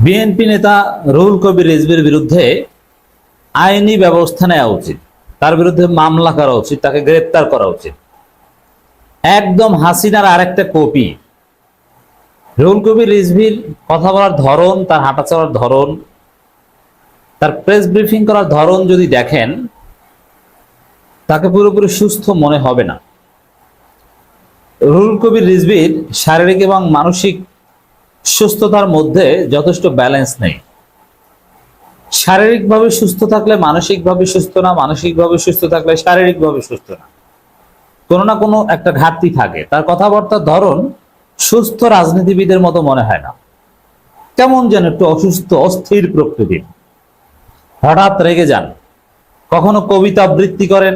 BNP নেতা রুহুল কবির রিজভীর বিরুদ্ধে আইনি ব্যবস্থা নেওয়া উচিত, তার বিরুদ্ধে মামলা করা উচিত, তাকে গ্রেপ্তার করা উচিত। একদম হাসিনার আরেকটা কপি। রুহুল কবির রিজভীর কথা বলার ধরন, তার হাঁটা চলার ধরন, তার প্রেস ব্রিফিং করার ধরন যদি দেখেন, তাকে পুরোপুরি সুস্থ মনে হবে না। রুহুল কবির রিজভীর শারীরিক এবং মানসিক সুস্থতার মধ্যে যথেষ্ট ব্যালেন্স নেই। শারীরিকভাবে সুস্থ থাকলে মানসিকভাবে সুস্থ না, মানসিকভাবে সুস্থ থাকলে শারীরিকভাবে সুস্থ না, কোনো না কোনো একটা ঘাটতি থাকে। তার কথাবার্তার ধরন সুস্থ রাজনীতিবিদের মতো মনে হয় না, কেমন যেন একটু অসুস্থ, অস্থির প্রকৃতির। হঠাৎ রেগে যান, কখনো কবিতা আবৃত্তি করেন,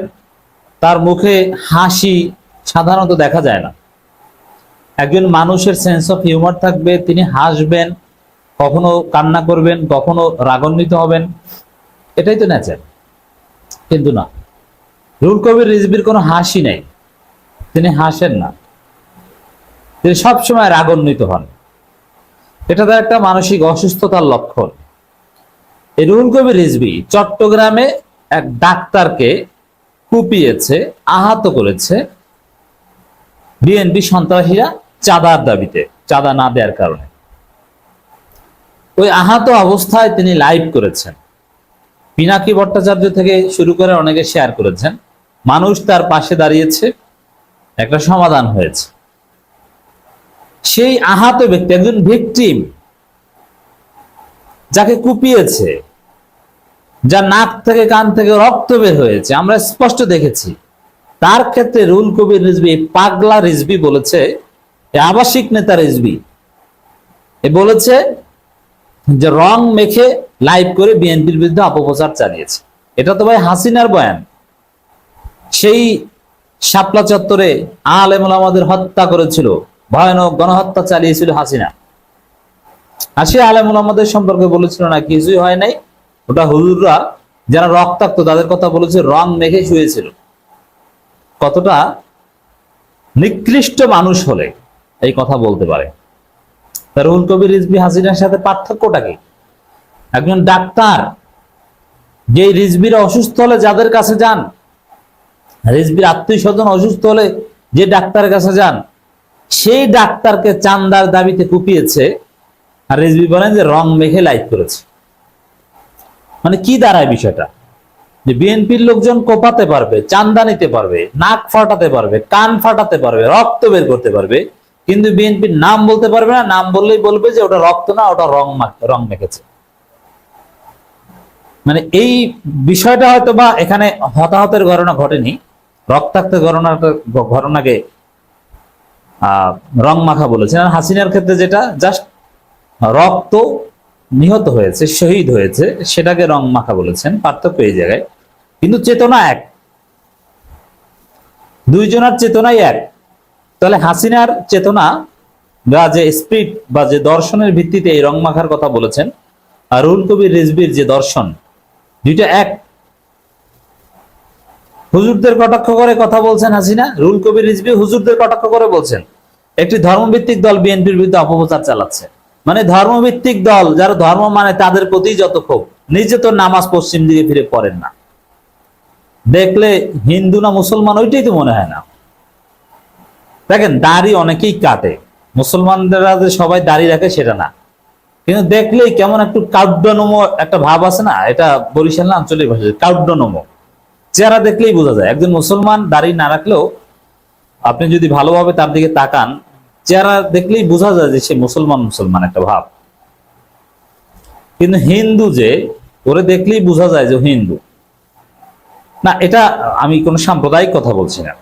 তার মুখে হাসি সাধারণত দেখা যায় না। একজন মানুষের সেন্স অফ হিউমার থাকবে, তিনি হাসবেন, কখনো কান্না করবেন, কখনো রাগান্বিত হবেন, এটাই তো নেচার। কিন্তু না, রুহুল কবির রিজভীর কোনো হাসি নেই, তিনি হাসেন না, তিনি সবসময় রাগান্বিত হন। এটা তার একটা মানসিক অসুস্থতার লক্ষণ। এই রুহুল কবির রিজভী চট্টগ্রামে এক ডাক্তারকে কুপিয়েছে, আহত করেছে বিএনপি সন্ত্রাসীরা চাঁদার দাবিতে, চাঁদা না দেওয়ার কারণে। ওই আহত অবস্থায় তিনি লাইভ করেছেন, পিনাকি ভট্টাচার্য থেকে শুরু করে অনেকে শেয়ার করেছেন, মানুষ তার পাশে দাঁড়িয়েছে, একটা সমাধান হয়েছে। সেই আহত ব্যক্তি, একজন ভিকটিম, যাকে কুপিয়েছে, যার নাক থেকে কান থেকে রক্ত বের হয়েছে, আমরা স্পষ্ট দেখেছি, তার ক্ষেত্রে রুহুল কবির রিজভী পাগলা রিজভী বলেছে, আবাসিক নেতা রিজভী বলেছে যে রং মেখে লাইভ করে বিএনপির বিরুদ্ধে অপপ্রচার চালিয়েছে। এটা তো ভাই হাসিনার বয়ান। সেই শাপলা চত্বরে আলেম ওলামাদের হত্যা করেছিল, ভয়ানক গণহত্যা চালিয়েছিল হাসিনা। আর সে আলেম ওলামাদের সম্পর্কে বলেছিল না কিছুই হয় নাই, ওটা হুজুররা যারা রক্তাক্ত তাদের কথা বলেছে, রং মেখে শুয়েছিল। কতটা নিকৃষ্ট মানুষ হলে এই কথা বলতে পারে? রুহুল কবির রিজভী হাসিনার সাথে পার্থক্যটা কি? একজন ডাক্তার, যে রিজভীর অসুস্থ হলে যাদের কাছে যান, রিজভীর আত্মীয় স্বজন অসুস্থ হলে যে ডাক্তারের কাছে যান, সেই ডাক্তারকে চান্দার দাবিতে কুপিয়েছে, আর রিজভী বলেন যে রং মেখে লাইভ করেছে। মানে কি দাঁড়ায় বিষয়টা? যে বিএনপির লোকজন কোপাতে পারবে, চান্দা নিতে পারবে, নাক ফাটাতে পারবে, কান ফাটাতে পারবে, রক্ত বের করতে পারবে, কিন্তু বিএনপির নাম বলতে পারবে না। নাম বললেই বলবে যে ওটা রক্ত না, ওটা রং মেখেছে। মানে এই বিষয়টা হয়তো বা এখানে হতাহতের ঘটনা ঘটেনি, রক্তাক্ত ঘটনাকে রং মাখা বলেছেন। আর হাসিনার ক্ষেত্রে যেটা জাস্ট রক্ত নিহত হয়েছে, শহীদ হয়েছে, সেটাকে রং মাখা বলেছেন। পার্থক্য এই জায়গায়, কিন্তু চেতনা এক, দুইজনের চেতনাই এক। তাহলে হাসিনার চেতনা বা যে স্পিরিট বা যে দর্শনের ভিত্তিতে এই রং মাখার কথা বলেছেন, আর রুহুল কবির রিজভীর যে দর্শন, দুইটা এক। হুজুরদের কটাক্ষ করে কথা বলছেন হাসিনা, রুহুল কবির রিজভী হুজুরদের কটাক্ষ করে বলছেন একটি ধর্মভিত্তিক দল বিএনপির বিরুদ্ধে অপপ্রচার চালাচ্ছে। মানে ধর্মভিত্তিক দল, যারা ধর্ম মানে তাদের প্রতি যত ক্ষোভ, নিজে তো নামাজ পশ্চিম দিকে ফিরে পড়েন না, দেখলে হিন্দু না মুসলমান ওইটাই তো মনে হয় না। দেখেন, দাড়ি অনেকেই কাটে, মুসলমানরা যে সবাই দাড়ি রাখে সেটা না, কিন্তু দেখলেই কেমন একটু কাউডনমো একটা ভাব আছে না, এটা বরিশাল না আঞ্চলিক ভাষায় কাউডনমো, চেহারা দেখলেই বোঝা যায়। একজন মুসলমান দাড়ি না রাখলেও আপনি যদি ভালোভাবে তার দিকে তাকান, চেহারা দেখলেই বোঝা যায় যে সে মুসলমান মুসলমান একটা ভাব। কিন্তু হিন্দু যে, ওরে দেখলেই বোঝা যায় যে হিন্দু না। এটা আমি কোন সাম্প্রদায়িক কথা বলছি না।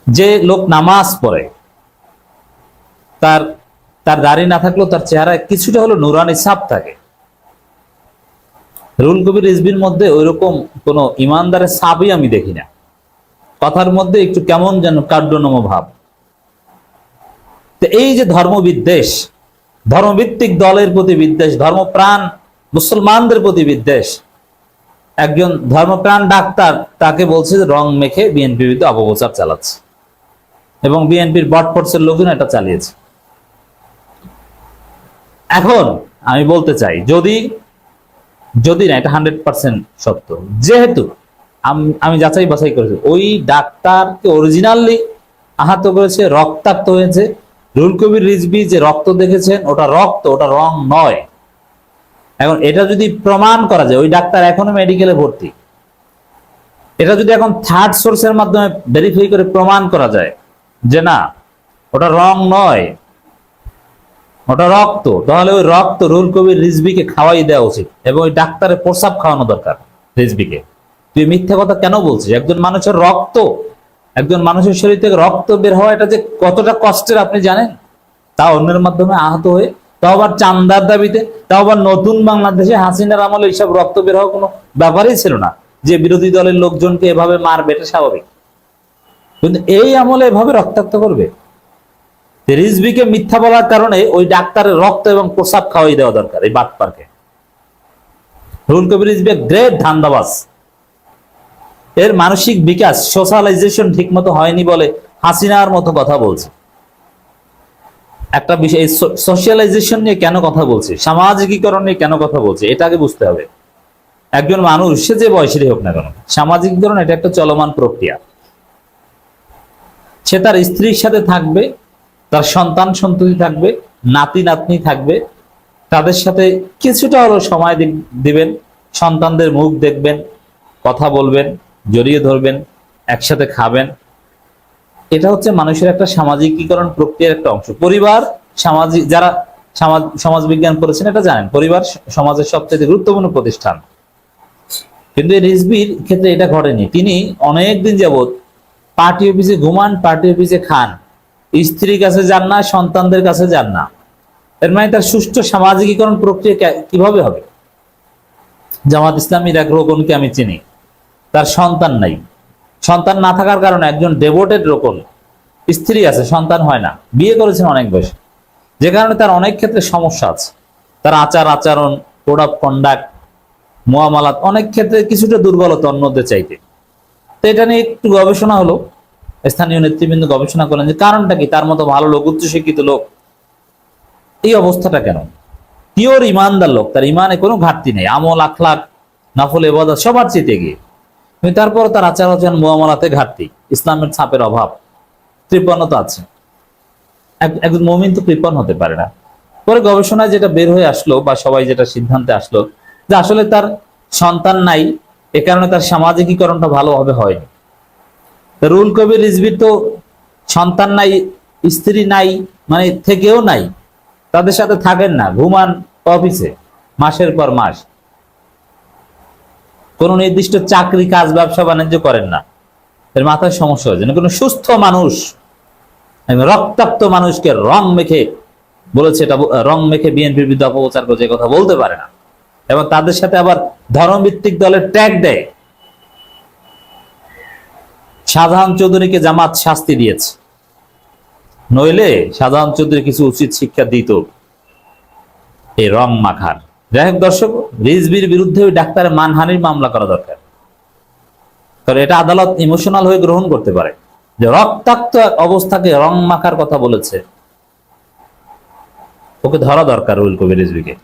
যে লোক নামাজ পড়ে, তার তার দাড়ি না থাকলেও তার চেহারায় কিছুটা হলো নুরানি ছাপ থাকে। রুহুল কবির রিজভীর মধ্যে ওইরকম কোন ইমানদারের ছাপই আমি দেখি না। কথার মধ্যে একটু কেমন যেন কার্যনম ভাব। তো এই যে ধর্মবিদ্বেষ, ধর্মভিত্তিক দলের প্রতি বিদ্বেষ, ধর্মপ্রাণ মুসলমানদের প্রতি বিদ্বেষ, একজন ধর্মপ্রাণ ডাক্তার তাকে বলছে রং মেখে বিএনপির বিরুদ্ধে অপপ্রচার চালাচ্ছে, এবং বিএনপির বটপটসের লোকজন এটা চালিয়েছে। এখন আমি বলতে চাই, যদি যদি না, এটা 100% সত্য, যেহেতু আমি যাচাই বাছাই করেছি, ওই ডাক্তারকে অরিজিনালি আহত করেছে, রক্তাক্ত হয়েছে। রুহুল কবির রিজভী যে রক্ত দেখেছেন, ওটা রক্ত, ওটা রং নয়। এখন এটা যদি প্রমাণ করা যায়, ওই ডাক্তার এখনো মেডিকেলে ভর্তি, এটা যদি এখন থার্ড সোর্সের মাধ্যমে ভেরিফাই করে প্রমাণ করা যায় যে না, ওটা রং নয়, ওটা রক্ত, তাহলে ওই রক্ত রুহুল কবির রিজভীকে খাওয়াই দেওয়া উচিত এবং ওই ডাক্তারের প্রস্রাব খাওয়ানো দরকার রিজভীকে। তুই মিথ্যা কথা কেন বলছিস? একজন মানুষের রক্ত, একজন মানুষের শরীর থেকে রক্ত বের হওয়া, এটা যে কতটা কষ্টের আপনি জানেন? তা অন্যের মাধ্যমে আহত হয়ে, তাও আবার চান্দার দাবিতে, তাও আবার নতুন বাংলাদেশে হাসিনার আমলে এইসব রক্ত বের হওয়া কোনো ব্যাপারই ছিল না, যে বিরোধী দলের লোকজনকে এভাবে মারবে, এটা স্বাভাবিক। কিন্তু এই আমলে এভাবে রক্তাক্ত করবে? রিজভীকে মিথ্যা বলার কারণে ওই ডাক্তারের রক্ত এবং প্রসাব খাওয়াই দেওয়া দরকার এই বাটপারকে। রুহুল কবির রিজভী গ্রেট ধান্দাবাজ। এর মানসিক বিকাশ, সোশ্যালাইজেশন ঠিক মতো হয়নি বলে হাসিনার মতো কথা বলছে। একটা বিষয়, সোশ্যালাইজেশন নিয়ে কেন কথা বলছে, সামাজিকীকরণ নিয়ে কেন কথা বলছে, এটা আগে বুঝতে হবে। একজন মানুষ, সে যে বয়সেরই হোক না কেন, সামাজিকীকরণ এটা একটা চলমান প্রক্রিয়া। সে তার স্ত্রীর সাথে থাকবে, তার সন্তান সন্ততি থাকবে, নাতি নাতনি থাকবে, তাদের সাথে কিছুটা হলো সময় দিবেন, সন্তানদের মুখ দেখবেন, কথা বলবেন, জড়িয়ে ধরবেন, একসাথে খাবেন। এটা হচ্ছে মানুষের একটা সামাজিকীকরণ প্রক্রিয়ার একটা অংশ। পরিবার, সামাজিক, যারা সমাজ বিজ্ঞান পড়েছেন এটা জানেন, পরিবার সমাজের সবচেয়ে গুরুত্বপূর্ণ প্রতিষ্ঠান। কিন্তু এই রিজভীর ক্ষেত্রে এটা ঘটেনি। তিনি অনেকদিন যাবৎ পার্টি অফিসে ঘুমান, পার্টি অফিসে খান, স্ত্রীর কাছে যান না, সন্তানদের কাছে যান না। এর মানে তার সুষ্ঠু সামাজিকীকরণ প্রক্রিয়া কিভাবে হবে? জামাত ইসলামীর এক রোকনকে আমি চিনি, তার সন্তান নাই। সন্তান না থাকার কারণে একজন ডেভোটেড রোকন, স্ত্রী আছে, সন্তান হয় না, বিয়ে করেছেন অনেক বয়সে, যে কারণে তার অনেক ক্ষেত্রে সমস্যা আছে। তার আচার আচরণ, কোড অফ কন্ডাক্ট, মুআমালাত অনেক ক্ষেত্রে কিছুটা দুর্বলতা অন্যদের চাইতে। তো এটা নিয়ে একটু গবেষণা হলো, স্থানীয় নেতৃবৃন্দ গবেষণা করলেন যে কারণটা কি, তার মতো ভালো লোক, উচ্চশিক্ষিত লোক, এই অবস্থাটা কেন? পিওর ইমানদার লোক, তার ইমানে কোনো ঘাটতি নেই, আমল আখলাক নফল ইবাদত সবার চেয়ে গিয়ে, কিন্তু তারপর তার আচার আচরণ মুআমালাতে ঘাটতি, ইসলামের ছাপের অভাব, কৃপণতা আছে। একজন মুমিন তো কৃপণ হতে পারে না। পরে গবেষণায় যেটা বের হয়ে আসলো, বা সবাই যেটা সিদ্ধান্তে আসলো, যে আসলে তার সন্তান নাই, এ কারণে তার সামাজিকীকরণটা ভালোভাবে হয়নি। রুহুল কবির রিজভীর তো সন্তান নাই, স্ত্রী নাই, মানে থেকেও নাই, তাদের সাথে থাকেন না, ঘুমান অফিসে মাসের পর মাস, কোন নির্দিষ্ট চাকরি, কাজ, ব্যবসা বাণিজ্য করেন না। এর মাথায় সমস্যা হয়েছে। কোনো সুস্থ মানুষ রক্তাক্ত মানুষকে রং মেখে বলেছে, এটা রং মেখে বিএনপির বিরুদ্ধে অপপ্রচার করছে, কথা বলতে পারে না, এবং তাদের সাথে আবার ধর্মভিত্তিক দলের ট্যাগ দেয়। শাহজাহান চৌধুরীকে জামাত শাস্তি দিয়েছে, নইলে শাহজাহান চৌধুরী কিছু উচিত শিক্ষা দিত এই রং মাখার। যাই হোক দর্শক, রিজভীর বিরুদ্ধে ওই ডাক্তারের মানহানির মামলা করা দরকার, কারণ এটা আদালত ইমোশনাল হয়ে গ্রহণ করতে পারে যে রক্তাক্ত অবস্থাকে রং মাখার কথা বলেছে, ওকে ধরা দরকার রুহুল কবির রিজভীকে।